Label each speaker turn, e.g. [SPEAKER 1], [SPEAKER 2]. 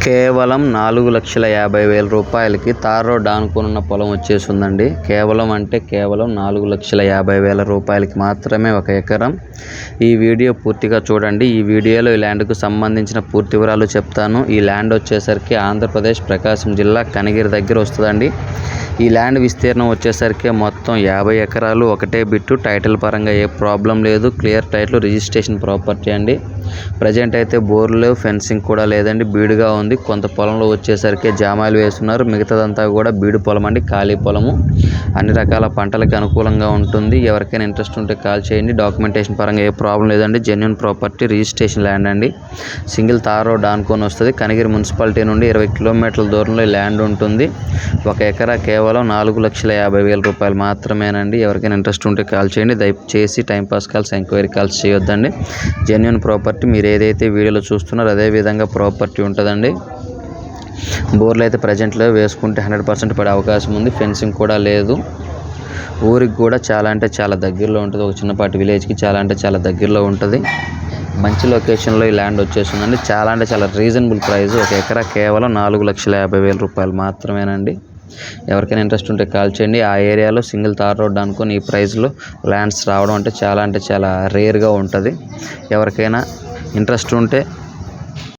[SPEAKER 1] కేవలం 4,50,000 రూపాయలకి tar road ఆనుకున్న పొలం వచ్చేసిందండి. కేవలం 4,50,000 రూపాయలకి మాత్రమే ఒక ఎకరం. ఈ వీడియో పూర్తిగా చూడండి. ఈ వీడియోలో ఈ ల్యాండ్కు సంబంధించిన పూర్తి వివరాలు చెప్తాను. ఈ ల్యాండ్ వచ్చేసరికి ఆంధ్రప్రదేశ్ ప్రకాశం జిల్లా కనిగిరి దగ్గర వస్తుందండి. ఈ ల్యాండ్ విస్తీర్ణం వచ్చేసరికి మొత్తం 50 ఎకరాలు. ఒకటే బిట్టు. టైటిల్ పరంగా ఏ ప్రాబ్లం లేదు. క్లియర్ టైటిల్, రిజిస్ట్రేషన్ ప్రాపర్టీ అండి. ప్రజెంట్ అయితే బోర్లు లేవు, ఫెన్సింగ్ కూడా లేదండి. బీడుగా ఉంది. కొంత పొలంలో వచ్చేసరికి జామాయిలు వేస్తున్నారు. మిగతాదంతా కూడా బీడు పొలం అండి, ఖాళీ పొలము. అన్ని రకాల పంటలకు అనుకూలంగా ఉంటుంది. ఎవరికైనా ఇంట్రెస్ట్ ఉంటే కాల్ చేయండి. డాక్యుమెంటేషన్ పరంగా ఏ ప్రాబ్లం లేదండి. జెన్యూన్ ప్రాపర్టీ, రిజిస్ట్రేషన్ ల్యాండ్ అండి. సింగిల్ తార్ రోడ్ ఆనుకొని వస్తుంది. కనిగిరి మున్సిపాలిటీ నుండి 20 కిలోమీటర్ల దూరంలో ఈ ల్యాండ్ ఉంటుంది. ఒక ఎకరా కేవలం 4,50,000 రూపాయలు మాత్రమేనండి. ఎవరికైనా ఇంట్రెస్ట్ ఉంటే కాల్ చేయండి. దయచేసి టైంపాస్ కాల్స్, ఎంక్వైరీ కాల్స్ చేయొద్దండి. జెన్యూన్ ప్రాపర్టీ మీరు ఏదైతే వీడియోలో చూస్తున్నారో అదే విధంగా ప్రాపర్టీ ఉంటుందండి. బోర్లు అయితే ప్రజెంట్లో వేసుకుంటే 100% పడే అవకాశం ఉంది. ఫెన్సింగ్ కూడా లేదు. ఊరికి కూడా చాలా అంటే చాలా దగ్గరలో ఉంటుంది. ఒక చిన్నపాటి విలేజ్కి చాలా అంటే చాలా దగ్గరలో ఉంటుంది. మంచి లొకేషన్లో ఈ ల్యాండ్ వచ్చేసిందండి. చాలా అంటే చాలా రీజనబుల్ ప్రైస్. ఒక ఎకరా కేవలం 4,50,000 రూపాయలు మాత్రమేనండి. ఎవరికైనా ఇంట్రెస్ట్ ఉంటే కాల్ చేయండి. ఆ ఏరియాలో సింగిల్ తార్ రోడ్ అనుకుని ఈ ప్రైస్లో ల్యాండ్స్ రావడం అంటే చాలా రేర్గా ఉంటుంది. ఎవరికైనా ఇంట్రెస్ట్ ఉంటే